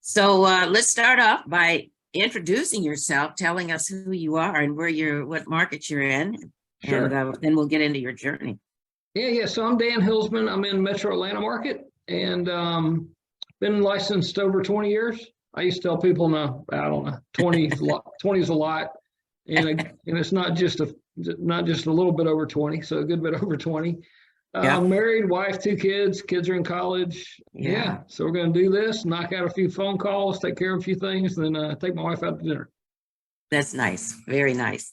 So let's start off by introducing yourself, telling us who you are and what market you're in, and Sure. then we'll get into your journey. Yeah. So I'm Dan Hillsman. I'm in Metro Atlanta market and been licensed over 20 years. I used to tell people, no, I don't know, 20 is a lot, and it's not just a little bit over 20, so a good bit over 20. Yeah. Married, wife, 2 kids. Kids are in college. Yeah. So we're going to do this, knock out a few phone calls, take care of a few things, then take my wife out to dinner. That's nice. Very nice.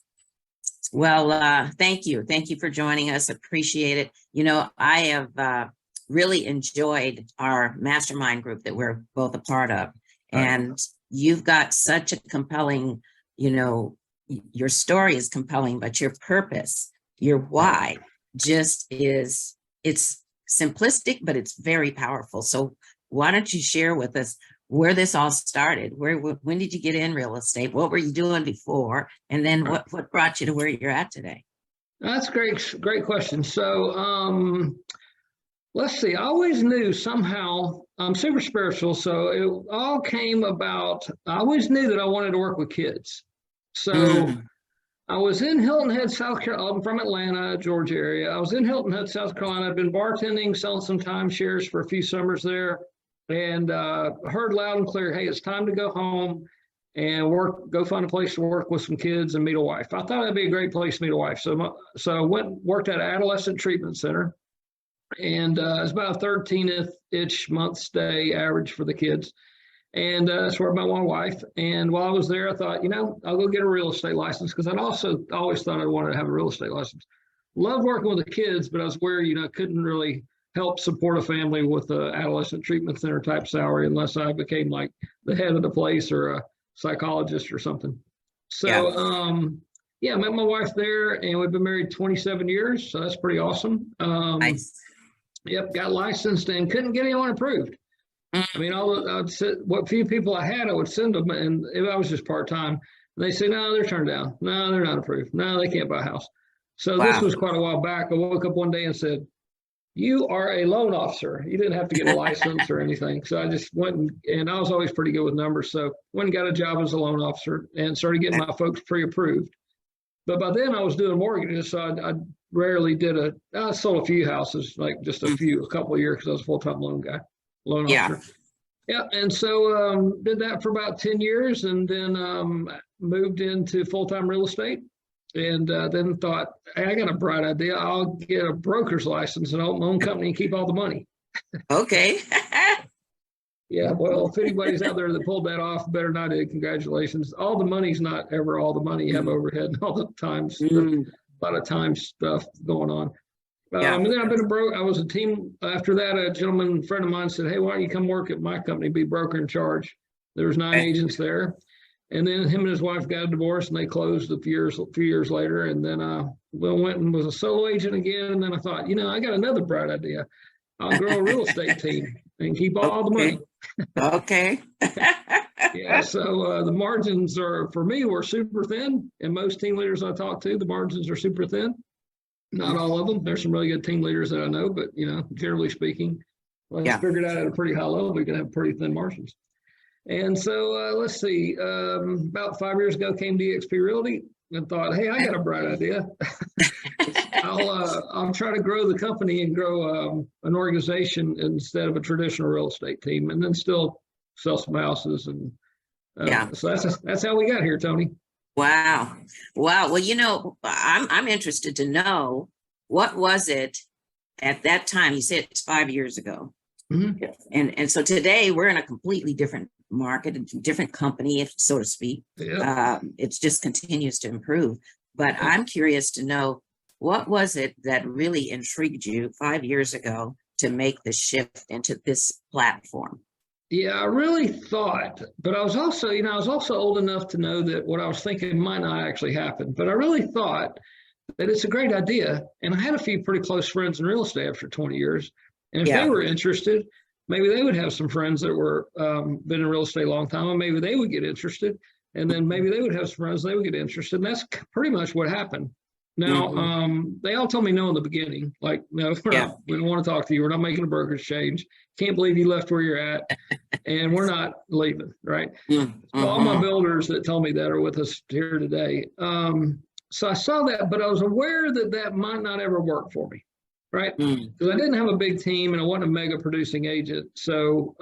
Well, thank you. Thank you for joining us. Appreciate it. I have really enjoyed our mastermind group that we're both a part of. And you've got such a compelling, your story is compelling, but your purpose, your why it's simplistic, but it's very powerful. So why don't you share with us where this all started? When did you get in real estate? What were you doing before? And then what brought you to where you're at today? That's great question. So let's see. I always knew somehow I'm super spiritual, so it all came about. I always knew that I wanted to work with kids. So I was in Hilton Head, South Carolina. I'm from Atlanta, Georgia area. I was in Hilton Head, South Carolina. I'd been bartending, selling some timeshares for a few summers there, and heard loud and clear, hey, it's time to go home and go find a place to work with some kids and meet a wife. I thought that'd be a great place to meet a wife. So I went and worked at an adolescent treatment center, and it's about a 13-ish month stay average for the kids. And that's where I met my wife. And while I was there, I thought, I'll go get a real estate license, because I'd also always thought I wanted to have a real estate license. Loved working with the kids, but I was where, couldn't really help support a family with an adolescent treatment center type salary unless I became like the head of the place or a psychologist or something. So, I met my wife there, and we've been married 27 years. So that's pretty awesome. Nice. Yep, got licensed and couldn't get anyone approved. I mean, what few people I had, I would send them, and if I was just part-time, they say, no, they're turned down. No, they're not approved. No, they can't buy a house. So This was quite a while back. I woke up one day and said, you are a loan officer. You didn't have to get a license or anything. So I just went and I was always pretty good with numbers. So went and got a job as a loan officer and started getting my folks pre-approved. But by then I was doing mortgages, so I rarely I sold a few houses, like just a couple of years, because I was a full-time loan officer. Yeah. And so did that for about 10 years, and then moved into full-time real estate, and then thought, hey, I got a bright idea. I'll get a broker's license and own my own company and keep all the money. Okay. Yeah. Well, if anybody's out there that pulled that off, better not do. Congratulations. All the money's not ever all the money. You have overhead and all the times, a lot of time stuff going on. And then I've been I was a team. After that, a friend of mine said, hey, why don't you come work at my company, be broker in charge? There was 9 agents there. And then him and his wife got a divorce, and they closed a few years later. And then went and was a solo agent again. And then I thought, I got another bright idea. I'll grow a real estate team and keep all the money. Okay. Yeah. So the margins for me were super thin. And most team leaders I talk to, the margins are super thin. Not all of them. There's some really good team leaders that I know, but generally speaking, I figured out at a pretty high level, we can have pretty thin margins. And so let's see, about 5 years ago, came to eXp Realty and thought, hey, I got a bright idea. I'll try to grow the company and grow an organization instead of a traditional real estate team, and then still sell some houses. And so that's how we got here, Toni. Wow. Well, I'm interested to know, what was it at that time? You said it's 5 years ago. Mm-hmm. And so today we're in a completely different market, a different company, so to speak. Yeah. It just continues to improve. But I'm curious to know, what was it that really intrigued you 5 years ago to make the shift into this platform? Yeah, I really thought, but I was also old enough to know that what I was thinking might not actually happen. But I really thought that it's a great idea. And I had a few pretty close friends in real estate after 20 years. And if they were interested, maybe they would have some friends that were been in real estate a long time, and maybe they would get interested. And then maybe they would have some friends, they would get interested. And that's pretty much what happened. Now, Mhm. they all told me no in the beginning. Like, no, Yeah. we don't want to talk to you. We're not making a brokerage change. Can't believe you left where you're at, and we're not leaving, right? So all my Mhm. builders that told me that are with us here today. So I saw that, but I was aware that that might not ever work for me, right? Mhm. Because I didn't have a big team and I wasn't a mega producing agent. So,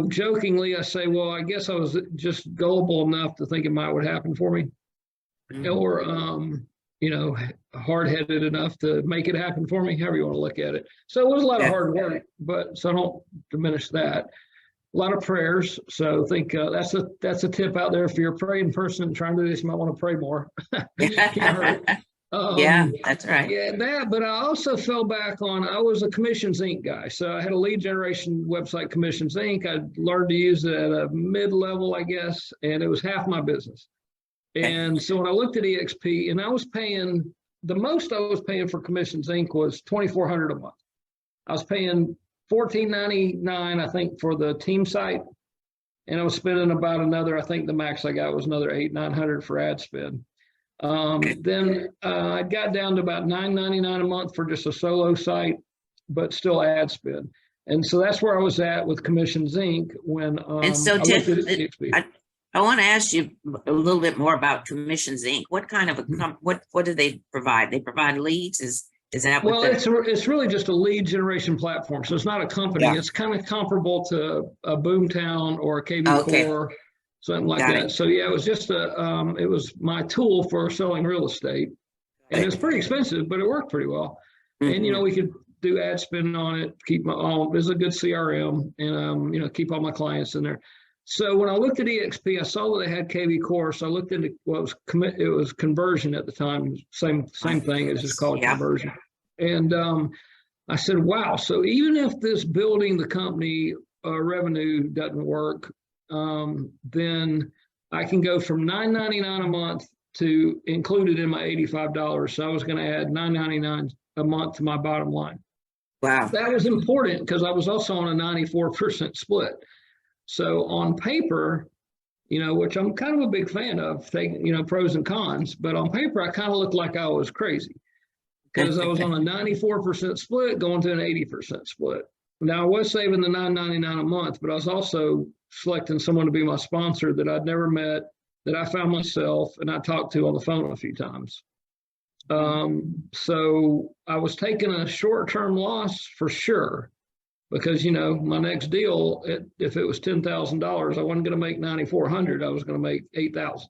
jokingly, I say, well, I guess I was just gullible enough to think it might would happen for me, Mhm. or hard-headed enough to make it happen for me, however you want to look at it. So it was a lot of Yeah. hard work, but so I don't diminish that. A lot of prayers. So I think that's a tip out there. If you're a praying person and trying to do this, you might want to pray more. Can't hurt. Yeah, Um, that's right. yeah, that. But I also fell back on. I was a Commissions Inc. guy, so I had a lead generation website, Commissions Inc. I learned to use it at a mid-level, I guess, and it was half my business. Okay. And so when I looked at eXp, and I was paying the most I was paying for Commissions Inc. was $2,400 a month. I was paying $14.99, I think, for the team site, and I was spending about another. I think the max I got was another $800-900 for ad spend. Then I got down to about $9.99 a month for just a solo site, but still ad spend. And so that's where I was at with Commissions Inc. when And so, I looked Tim, at eXp. I want to ask you a little bit more about Commissions Inc. What kind of what do they provide? They provide leads. Is that what Well, the? it's really just a lead generation platform. So it's not a company. Yeah. It's kind of comparable to a Boomtown or a KB Okay. Core, something like Got it. that. So yeah, it was just it was my tool for selling real estate, and Got it was it. pretty expensive, but it worked pretty well. And Mhm. we could do ad spend on it, keep my own. There's a good CRM, and keep all my clients in there. So when I looked at eXp, I saw that they had KB Core, so I looked into what was it was conversion at the time, same thing. It's just called Yeah. conversion. And I said, wow. So even if this building the company revenue doesn't work, then I can go from $9.99 a month to included in my $85. So I was going to add $9.99 a month to my bottom line. Wow. That was important because I was also on a 94% split. So on paper, which I'm kind of a big fan of, taking, pros and cons, but on paper, I kind of looked like I was crazy because I was on a 94% split going to an 80% split. Now I was saving the $9.99 a month, but I was also selecting someone to be my sponsor that I'd never met, that I found myself and I talked to on the phone a few times. So I was taking a short-term loss for sure, because my next deal, if it was $10,000, I wasn't going to make $9,400. I was going to make $8,000.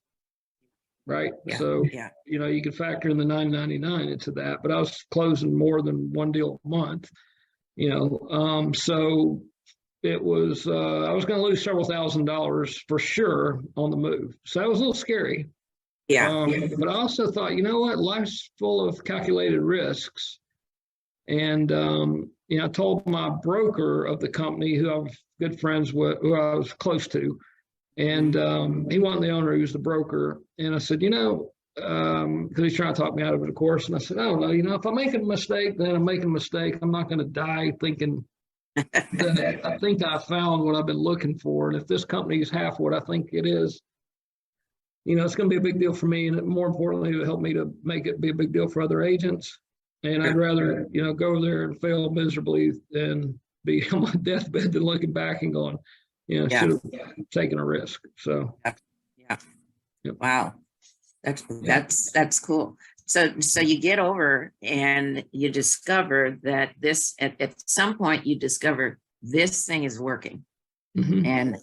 Right. Yeah. So, Yeah. you could factor in the $9.99 into that, but I was closing more than one deal a month, so it was, I was going to lose several $1,000s for sure on the move. So that was a little scary. Yeah. But I also thought, you know what, life's full of calculated risks. And, I told my broker of the company who I was good friends with, who I was close to, and he wasn't the owner, he was the broker. And I said, because he's trying to talk me out of it, of course. And I said, I don't know, if I make a mistake, then I'm making a mistake. I'm not going to die thinking that I think I found what I've been looking for. And if this company is half what I think it is, it's going to be a big deal for me. And more importantly, it'll help me to make it be a big deal for other agents. And I'd rather, go there and fail miserably than be on my deathbed than looking back and going, Yeah. should have taken a risk. So, Yeah. yep. Wow. That's cool. So you get over and you discover that this at some point you discover this thing is working. Mm-hmm. And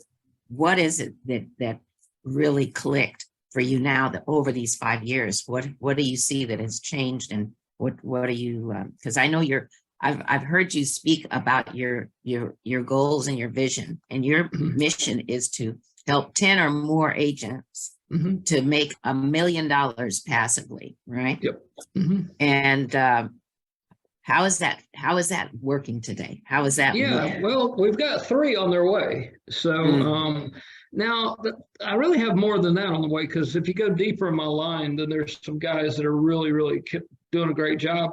what is it that really clicked for you now that over these 5 years? What do you see that has changed, and what are you? Because I know I've heard you speak about your goals and your vision, and your mission is to help 10 or more agents to make $1 million passively, right? Yep. Mm-hmm. And how is that working today? How is that? Yeah, well, we've got 3 on their way. So now I really have more than that on the way, because if you go deeper in my line, then there's some guys that are really, really doing a great job.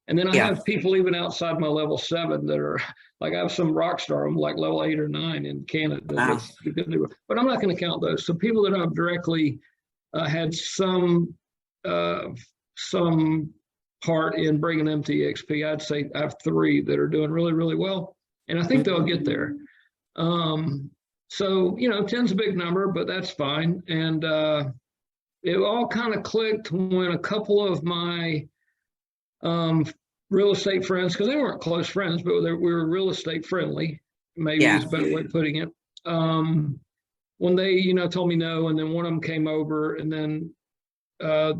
And then I have people even outside my level 7 that are like, I have some rock star, I'm like level 8 or 9 in Canada. Wow. But I'm not going to count those. So people that I've directly had some some part in bringing them to eXp. I'd say I have 3 that are doing really, really well, and I think they'll get there. So, 10's a big number, but that's fine. And it all kind of clicked when a couple of my real estate friends, because they weren't close friends, but we were real estate friendly, maybe is a better way of putting it. When they, told me no, and then one of them came over, and then I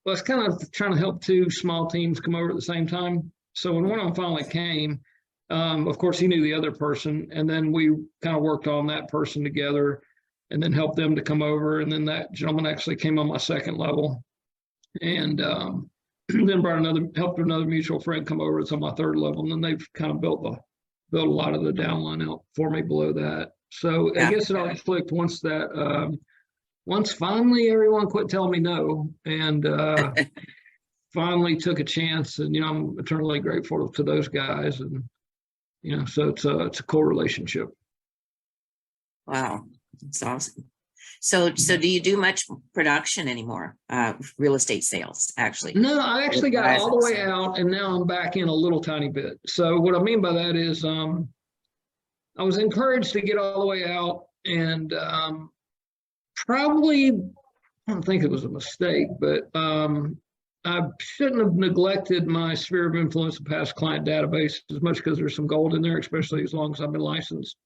was kind of trying to help 2 small teams come over at the same time. So when one of them finally came, of course, he knew the other person, and then we kind of worked on that person together and then helped them to come over. And then that gentleman actually came on my 2nd level, and then helped another mutual friend come over. It's on my 3rd level. And then they've kind of built a lot of the downline out for me below that. So I guess it all clicked once finally everyone quit telling me no, and finally took a chance. And, I'm eternally grateful to those guys. And, so it's a cool relationship. Wow. That's awesome. So do you do much production anymore? Real estate sales, actually? No, I actually got all the way out, and now I'm back in a little tiny bit. So what I mean by that is I was encouraged to get all the way out, and probably, I don't think it was a mistake, but I shouldn't have neglected my sphere of influence and past client database as much, because there's some gold in there, especially as long as I've been licensed.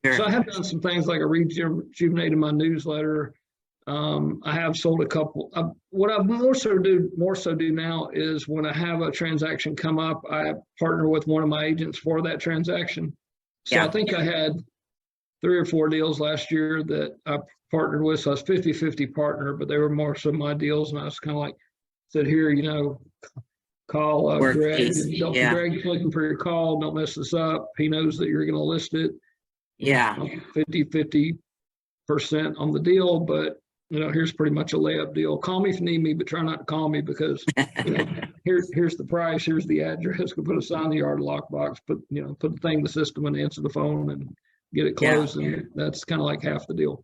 Sure. So I have done some things like I rejuvenated my newsletter. I have sold a couple. What I more so do now is when I have a transaction come up, I partner with one of my agents for that transaction. So I think I had 3 or 4 deals last year that I partnered with. So I was 50-50 partner, but they were more so my deals. And I was kind of like, said, here, call Greg. Greg's looking for your call. Don't mess this up. He knows that you're going to list it. 50% on the deal, but here's pretty much a layup deal. Call me if you need me, but try not to call me, because here's the price, here's the address. Go put a sign in the yard lockbox, put the thing in the system and answer the phone and get it closed. And that's kind of like half the deal.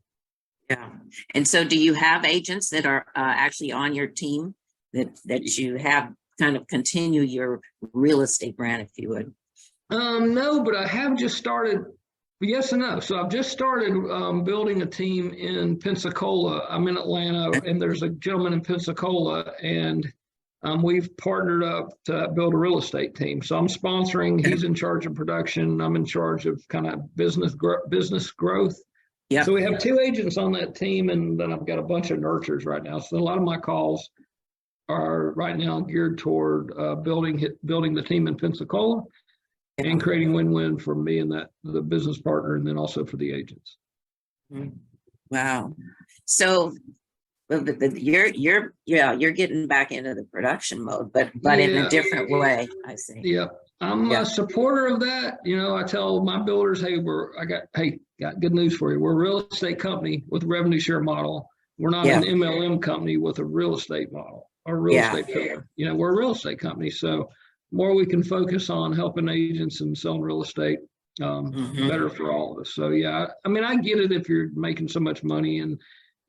Yeah. And so do you have agents that are actually on your team that you have kind of continue your real estate brand, if you would? No, but I have just started. Yes and no. So I've just started building a team in Pensacola. I'm in Atlanta, and there's a gentleman in Pensacola, and we've partnered up to build a real estate team. So I'm sponsoring. He's in charge of production. I'm in charge of kind of business growth. Yeah. So we have 2 agents on that team, and then I've got a bunch of nurtures right now. So a lot of my calls are right now geared toward building the team in Pensacola. And creating win-win for me and the business partner, and then also for the agents. Wow! So you're getting back into the production mode, but in a different way. I see. Yeah, I'm a supporter of that. I tell my builders, hey, got good news for you. We're a real estate company with a revenue share model. We're not an MLM company with a real estate model or real estate pillar. We're a real estate company, so more we can focus on helping agents and selling real estate, better for all of us. So I get it if you're making so much money, and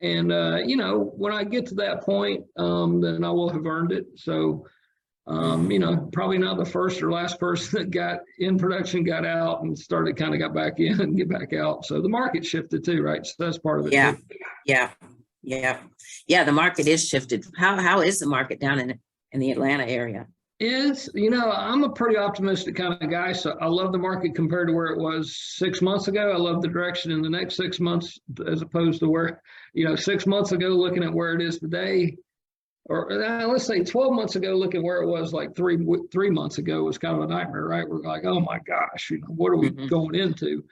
when I get to that point, then I will have earned it. So probably not the first or last person that got in production, got out and started, kind of got back in and get back out. So the market shifted too, right? So that's part of it. Yeah. The market is shifted. How is the market down in the Atlanta area? I'm a pretty optimistic kind of guy, so I love the market compared to where it was 6 months ago. I love the direction in the next 6 months, as opposed to where, 6 months ago, looking at where it is today, or let's say 12 months ago, looking where it was like three months ago was kind of a nightmare, right? We're like, oh my gosh, what are we going into?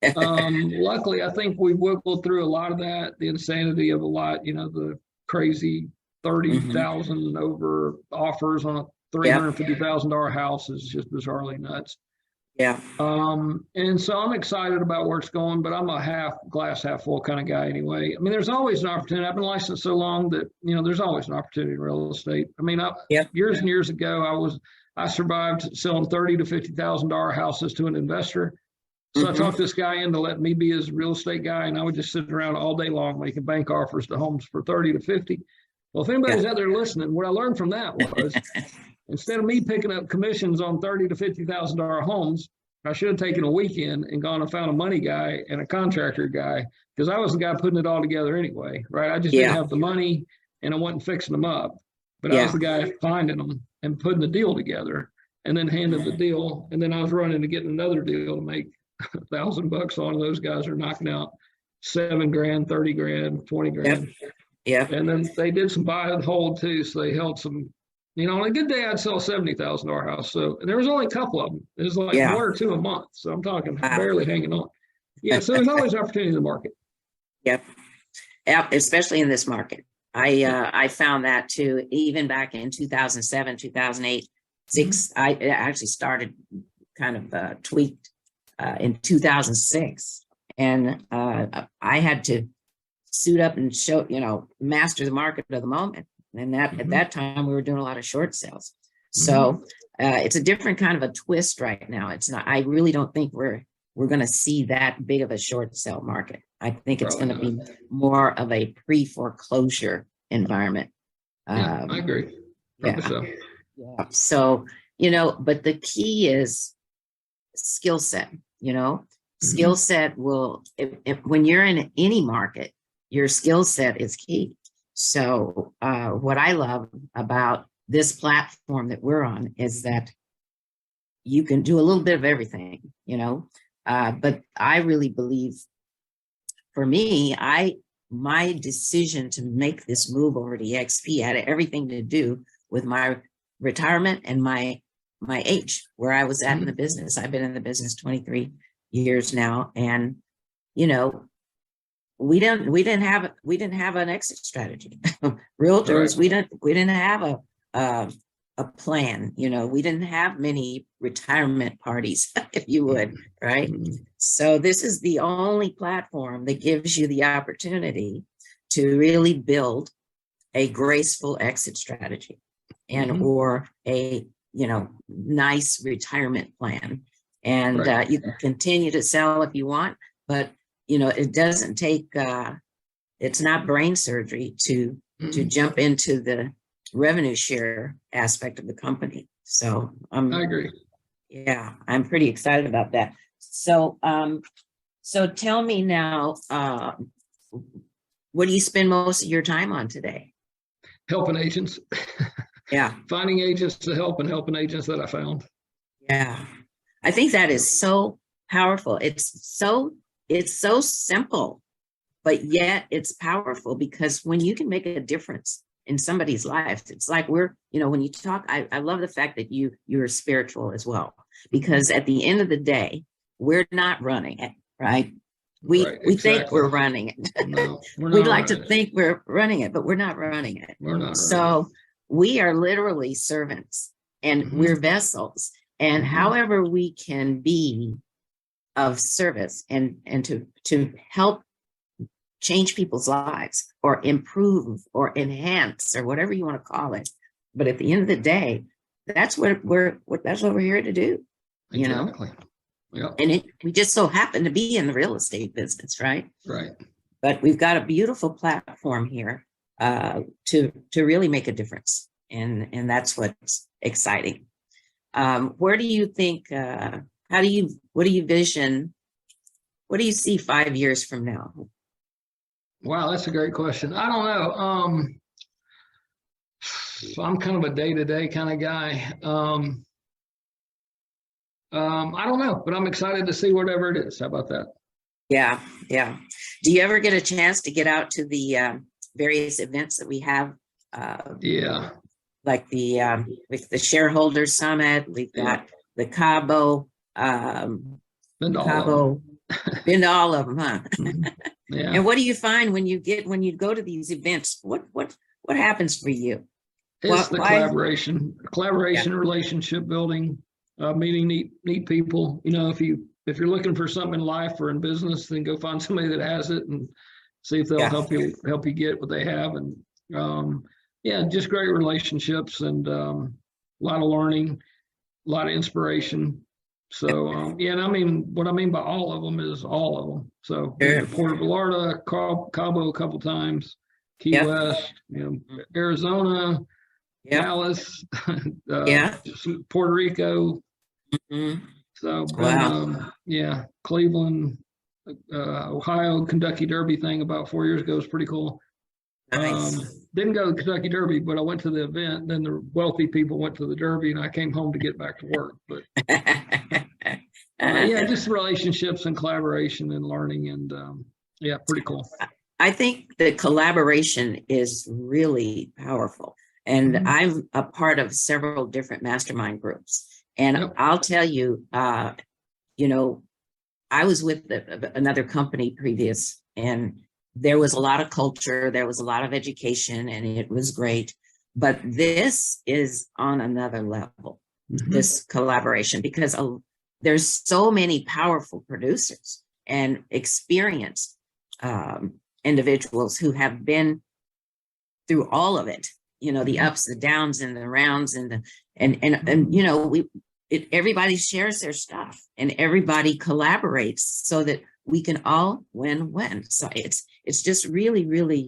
Luckily, I think we wiggled through a lot of that, the insanity of a lot, the crazy 30,000 over offers on a $350,000 house is just bizarrely nuts. Yeah. And so I'm excited about where it's going, but I'm a glass half full kind of guy anyway. I mean, there's always an opportunity. I've been licensed so long that, there's always an opportunity in real estate. I mean, years and years ago, I survived selling $30,000 to $50,000 houses to an investor. So I talked this guy into letting me be his real estate guy, and I would just sit around all day long making bank offers to homes for 30 to 50. Well, if anybody's out there listening, what I learned from that was instead of me picking up commissions on $30,000 to $50,000 homes, I should have taken a weekend and gone and found a money guy and a contractor guy, because I was the guy putting it all together anyway, right? I just didn't have the money and I wasn't fixing them up, but I was the guy finding them and putting the deal together and then handing the deal. And then I was running to get another deal to make $1,000 on. Those guys are knocking out $7,000, $30,000, $20,000. Yeah. And then they did some buy and hold too. So they held some, on a good day, I'd sell $70,000 house. So there was only a couple of them. It was like one or two a month. So I'm talking barely hanging on. Yeah. So there's always opportunity in the market. Yep. Especially in this market. I found that too, even back in 2007, 2008, I actually started kind of tweaked in 2006. And I had to suit up and show, master the market of the moment. And at that time, we were doing a lot of short sales. So it's a different kind of a twist right now. It's not, I really don't think we're going to see that big of a short sale market. I think it's going to be more of a pre-foreclosure environment. I agree. So, but the key is skill set, skill set will, when you're in any market, your skill set is key. So what I love about this platform that we're on is that you can do a little bit of everything, but I really believe, for me, my decision to make this move over to eXp had everything to do with my retirement and my age, where I was at in the business. I've been in the business 23 years now, and we didn't have an exit strategy. Realtors, we didn't have a plan. We didn't have many retirement parties, if you would, right? So this is the only platform that gives you the opportunity to really build a graceful exit strategy and or a nice retirement plan. And you can continue to sell if you want, but it doesn't take it's not brain surgery to jump into the revenue share aspect of the company. So I agree. Yeah, I'm pretty excited about that. So so tell me now, what do you spend most of your time on today? Helping agents. Finding agents to help and helping agents that I found. Yeah. I think that is so powerful. It's so simple, but yet it's powerful, because when you can make a difference in somebody's life, it's like when you talk, I love the fact that you're spiritual as well, because at the end of the day, we're not running it, right? We think we're running it. No, we'd like to think we're running it, but we're not running it. We're not. So we are literally servants, and we're vessels, and however we can be of service and to help change people's lives or improve or enhance or whatever you want to call it. But at the end of the day, that's what we're here to do, Exactly. And we just so happen to be in the real estate business, right? Right. But we've got a beautiful platform here to really make a difference. And that's what's exciting. Where do you think, what do you vision? What do you see 5 years from now? Wow, that's a great question. I don't know. I'm kind of a day-to-day kind of guy. I don't know, but I'm excited to see whatever it is. How about that? Yeah. Do you ever get a chance to get out to the various events that we have? Like with the shareholder summit, we've got the Cabo. Been to all of them, huh? Yeah. And what do you find when you go to these events? What happens for you? It's the collaboration, relationship building, meeting neat people. If you're looking for something in life or in business, then go find somebody that has it and see if they'll help you get what they have. And just great relationships and a lot of learning, a lot of inspiration. So and I mean, what I mean by all of them is all of them. So Puerto Vallarta, Cabo a couple times, Key Yep. West, Mhm. Arizona, Yep. Dallas, Yeah. Puerto Rico. Mhm. So been, Wow. yeah, Cleveland, Ohio, Kentucky Derby thing about 4 years ago was pretty cool. Nice. Didn't go to the Kentucky Derby, but I went to the event. Then the wealthy people went to the Derby, and I came home to get back to work. But yeah, just relationships and collaboration and learning, and yeah, pretty cool. I think the collaboration is really powerful. And Mhm. I'm a part of several different mastermind groups. And Yep. I'll tell you, you know, I was with another company previous, and there was a lot of culture, there was a lot of education, and it was great. But this is on another level, Mhm. this collaboration, because there's so many powerful producers and experienced individuals who have been through all of it, the Mhm. ups, the downs, and the rounds, and and everybody shares their stuff, and everybody collaborates so that we can all win. So it's just really, really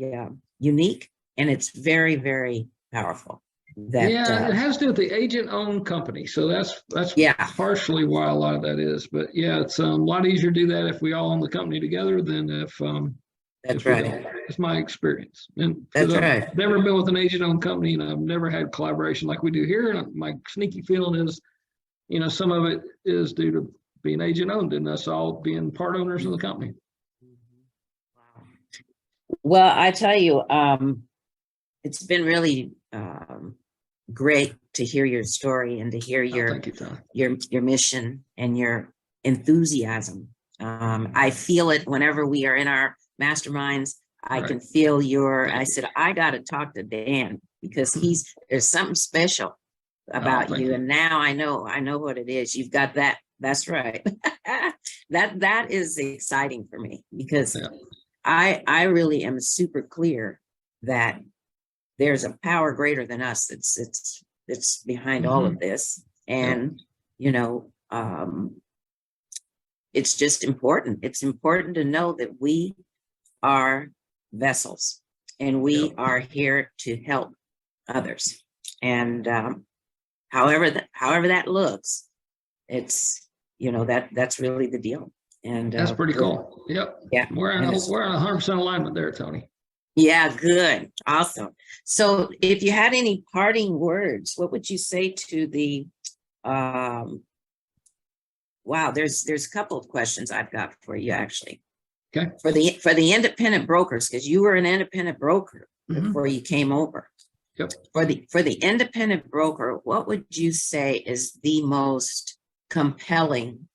unique, and it's very, very powerful. That Yeah, it has to do with the agent-owned company, so that's yeah, partially why a lot of that is. But yeah, it's a lot easier to do that if we all own the company together than that's if we don't. right. It's my experience, and because That's I've right. never been with an agent-owned company, and I've never had collaboration like we do here. And my sneaky feeling is, some of it is due to being agent-owned and us all being part owners of the company. Wow. Well, I tell you, it's been really great to hear your story and to hear Oh, thank you, Toni. your mission and your enthusiasm. I feel it whenever we are in our masterminds. I can feel I said, I got to talk to Dan because there's something special about you. And now I know what it is. You've got that. That's right. that is exciting for me because I really am super clear that there's a power greater than us that's behind all of this. And it's just important. It's important to know that we are vessels and we are here to help others. And however that looks, it's that's really the deal. And that's pretty cool. Yep. Yeah. We're in 100% alignment there, Toni. Yeah, good. Awesome. So if you had any parting words, what would you say to the wow, there's a couple of questions I've got for you actually. Okay. For the independent brokers, because you were an independent broker before you came over. Yep. For the independent broker, what would you say is the most compelling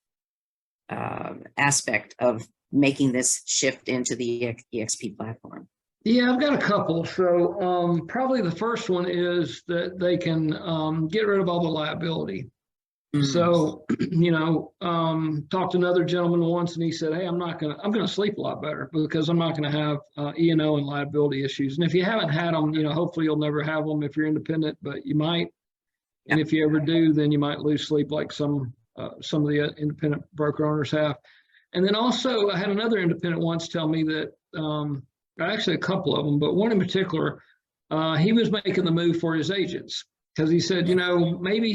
aspect of making this shift into the eXp platform? Yeah, I've got a couple. So probably the first one is that they can get rid of all the liability. So, talked to another gentleman once, and he said, "Hey, I'm going to sleep a lot better because I'm not going to have E&O and liability issues. And if you haven't had them, hopefully you'll never have them if you're independent, but you might. And if you ever do, then you might lose sleep like some of the independent broker owners have. And then also, I had another independent once tell me that actually a couple of them, but one in particular, he was making the move for his agents because he said, maybe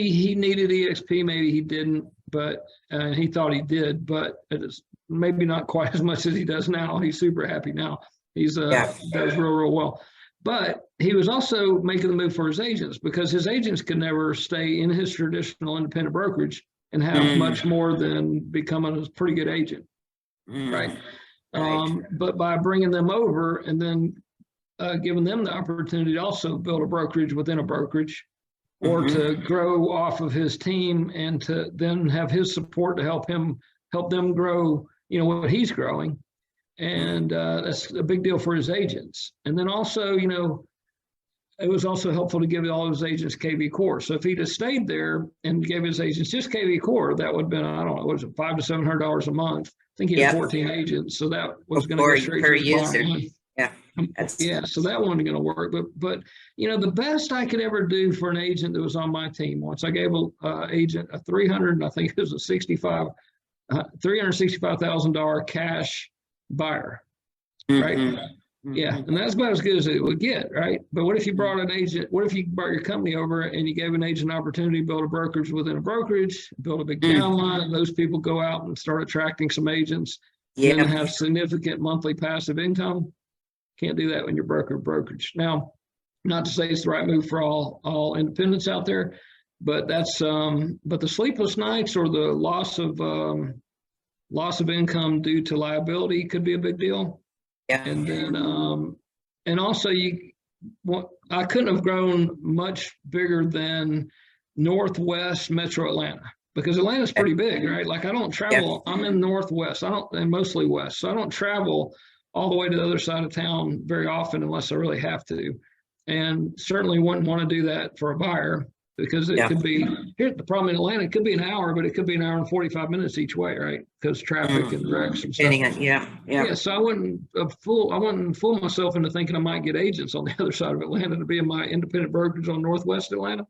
he needed eXp, maybe he didn't, but he thought he did, but it is maybe not quite as much as he does now. He's super happy now. He's does real well. But he was also making the move for his agents because his agents could never stay in his traditional independent brokerage and have much more than becoming a pretty good agent, right? But by bringing them over and then giving them the opportunity to also build a brokerage within a brokerage, or to grow off of his team and to then have his support to help them grow, what he's growing. And that's a big deal for his agents. And then also, it was also helpful to give all his agents KV Core. So if he'd have stayed there and gave his agents just KV Core, that would have been, I don't know, what was it, $500 to $700 a month? I think he had 14 agents. So that was going to go straight to the bottom line. Yeah, so that wasn't going to work. But the best I could ever do for an agent that was on my team once, I gave an agent a $365,000 cash buyer, right? Yeah, and that's about as good as it would get, right? But what if you brought an agent? What if you brought your company over and you gave an agent an opportunity to build a brokerage within a brokerage, build a big downline, and those people go out and start attracting some agents, and then have significant monthly passive income? Can't do that when you're brokerage. Now, not to say it's the right move for all independents out there, but that's but the sleepless nights or the loss of income due to liability could be a big deal. Yeah. And then, and also I couldn't have grown much bigger than Northwest Metro Atlanta, because Atlanta's pretty big, right? Like I don't travel, I'm in Northwest, and mostly West. So I don't travel all the way to the other side of town very often unless I really have to. And certainly wouldn't want to do that for a buyer, because it could be, here's the problem in Atlanta, it could be an hour, but it could be an hour and 45 minutes each way, right? Because traffic and wrecks and stuff. Yeah, so I wouldn't fool myself into thinking I might get agents on the other side of Atlanta to be in my independent brokerage on Northwest Atlanta,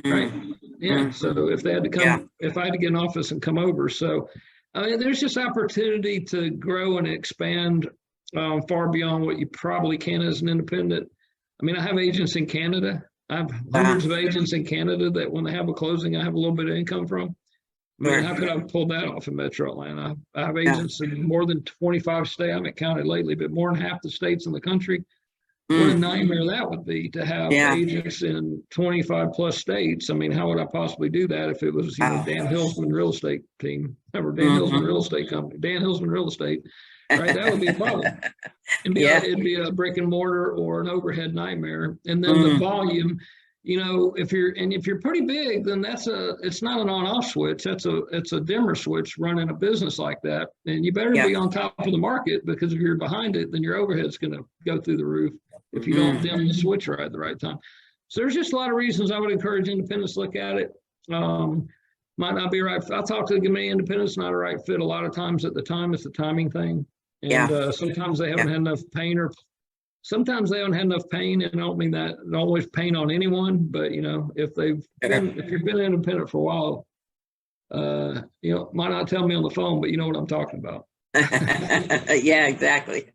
right? Yeah, so if they had to come, if I had to get an office and come over. So, I mean, there's just opportunity to grow and expand far beyond what you probably can as an independent. I mean, I have agents in Canada. I have hundreds of agents in Canada that when they have a closing, I have a little bit of income from. I mean, how could I pull that off in Metro Atlanta? I have agents in more than 25 states. I haven't counted lately, but more than half the states in the country. What a nightmare that would be to have agents in 25 plus states. I mean, how would I possibly do that if it was, Dan Hillsman Real Estate Team, or Dan Hillsman Real Estate Company, Dan Hillsman Real Estate, right? That would be a problem. It'd be a brick and mortar or an overhead nightmare. And then the volume, if you're pretty big, then it's not an on-off switch. It's a dimmer switch running a business like that. And you better be on top of the market, because if you're behind it, then your overhead's going to go through the roof if you don't dim the switch right at the right time. So there's just a lot of reasons I would encourage independents to look at it. Might not be right. I talk to many independents, not a right fit a lot of times at the time. It's a timing thing. And sometimes they haven't had enough pain, or sometimes they haven't had enough pain. And I don't mean that, I don't always pain on anyone, but if you've been independent for a while, might not tell me on the phone, but you know what I'm talking about. Yeah, exactly.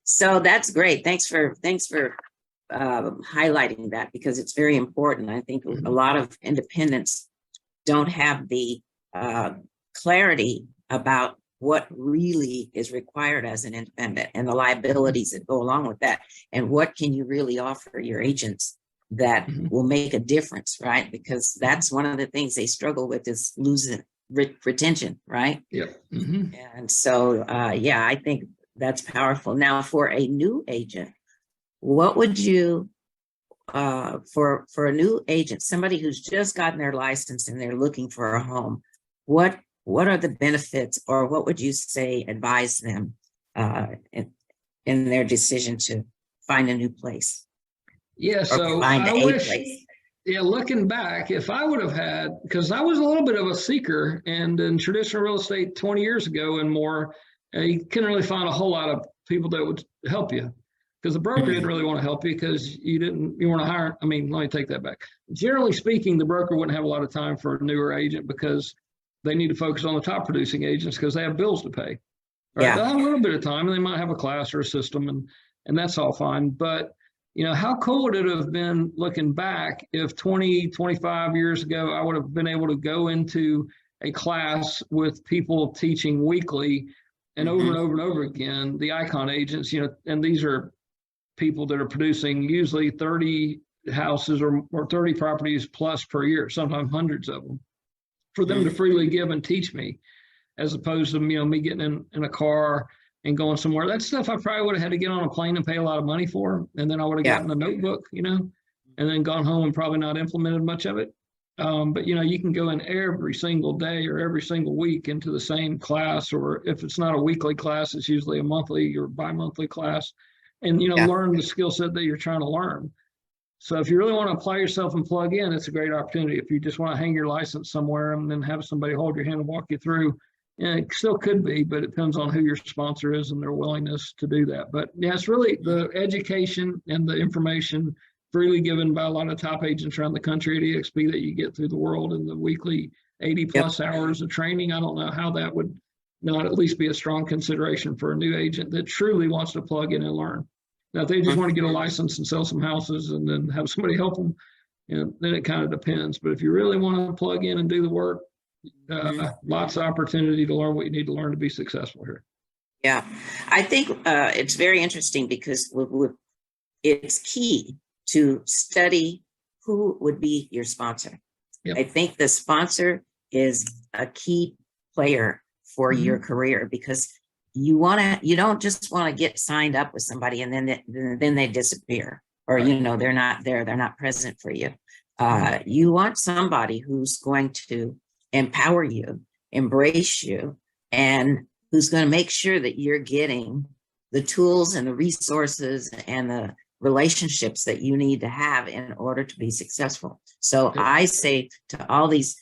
So that's great. Thanks for highlighting that, because it's very important. I think a lot of independents don't have the clarity about what really is required as an independent and the liabilities that go along with that, and what can you really offer your agents that will make a difference, right? Because that's one of the things they struggle with, is losing retention, right? And so I think that's powerful. Now, for a new agent, what would you for a new agent, somebody who's just gotten their license and they're looking for a home, what are the benefits, or what would you say advise them in their decision to find a new place? Yeah, so I wish, looking back, if I would have had, because I was a little bit of a seeker, and in traditional real estate 20 years ago and more, you couldn't really find a whole lot of people that would help you, because the broker didn't really want to help you, because you weren't hiring. I mean, let me take that back. Generally speaking, the broker wouldn't have a lot of time for a newer agent, because they need to focus on the top producing agents, because they have bills to pay. Right? They'll have a little bit of time, and they might have a class or a system, and that's all fine. But how cool would it have been, looking back, if 20, 25 years ago, I would have been able to go into a class with people teaching weekly and over and over and over again, the icon agents, and these are people that are producing usually 30 houses or 30 properties plus per year, sometimes hundreds of them, for them to freely give and teach me, as opposed to me getting in a car and going somewhere. That's stuff I probably would have had to get on a plane and pay a lot of money for, and then I would have gotten a notebook, and then gone home and probably not implemented much of it. But you can go in every single day or every single week into the same class, or if it's not a weekly class, it's usually a monthly or bi-monthly class, and learn the skill set that you're trying to learn. So if you really want to apply yourself and plug in, it's a great opportunity. If you just want to hang your license somewhere and then have somebody hold your hand and walk you through, it still could be, but it depends on who your sponsor is and their willingness to do that. But it's really the education and the information freely given by a lot of top agents around the country at eXp that you get through the world, and the weekly 80 plus hours of training. I don't know how that would not at least be a strong consideration for a new agent that truly wants to plug in and learn. Now, if they just want to get a license and sell some houses and then have somebody help them, then it kind of depends. But if you really want to plug in and do the work, lots of opportunity to learn what you need to learn to be successful here. Yeah, I think it's very interesting because it's key to study who would be your sponsor. Yep. I think the sponsor is a key player for your career, because you don't just want to get signed up with somebody and then they disappear, or Right. they're not there, they're not present for you. You want somebody who's going to empower you, embrace you, and who's going to make sure that you're getting the tools and the resources and the relationships that you need to have in order to be successful. So I say to all these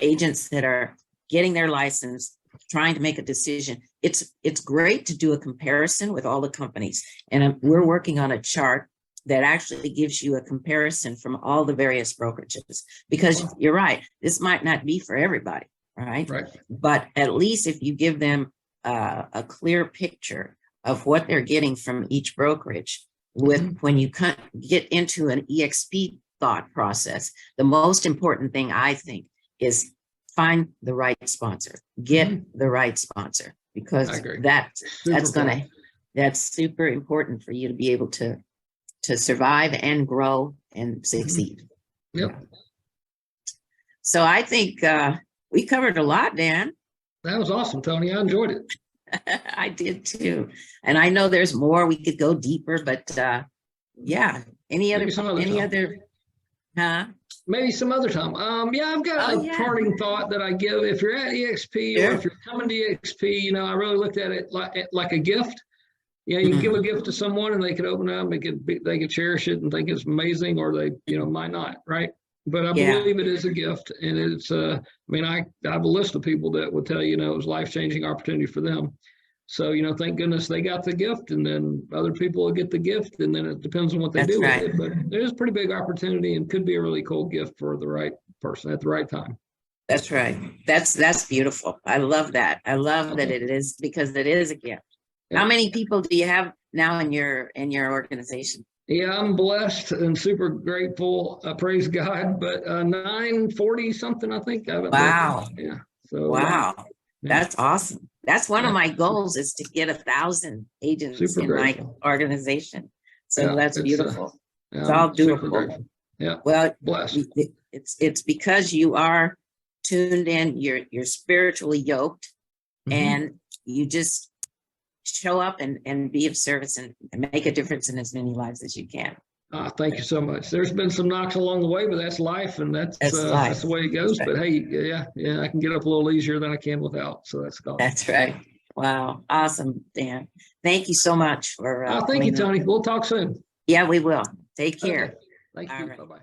agents that are getting their license, trying to make a decision, it's great to do a comparison with all the companies. And we're working on a chart that actually gives you a comparison from all the various brokerages, because you're right, this might not be for everybody, right? But at least if you give them a clear picture of what they're getting from each brokerage, when you get into an eXp thought process, the most important thing I think is find the right sponsor, get the right sponsor, because that's super important for you to be able to survive and grow and succeed. Yep. So I think we covered a lot, Dan. That was awesome, Toni. I enjoyed it. I did too. And I know there's more, we could go deeper, but yeah. Maybe some other time. I've got a parting thought that I give. If you're at eXp or if you're coming to eXp, I really looked at it like a gift. You can give a gift to someone and they could open it up, they could cherish it and think it's amazing, or they, might not, right? But I believe it is a gift, and it's, I have a list of people that would tell you, it was a life-changing opportunity for them. So, thank goodness they got the gift, and then other people will get the gift, and then it depends on what they do with it. But there's a pretty big opportunity and could be a really cool gift for the right person at the right time. That's right. That's beautiful. I love that. I love that it is, because it is a gift. Yeah. How many people do you have now in your organization? Yeah, I'm blessed and super grateful. Praise God. But 940 something, I think. Wow. Yeah. So wow. That's awesome. That's one of my goals, is to get 1,000 agents in my organization. So that's beautiful. It's all doable. Yeah. Well, blessed. It's because you are tuned in. You're spiritually yoked, and you just show up and be of service and make a difference in as many lives as you can. Thank you so much. There's been some knocks along the way, but that's life, and that's the way it goes. But hey, I can get up a little easier than I can without. So that's gone. That's right. Wow. Awesome, Dan. Thank you so much for thank you, Toni. We'll talk soon. Yeah, we will. Take care. Okay. Thank you. Bye-bye.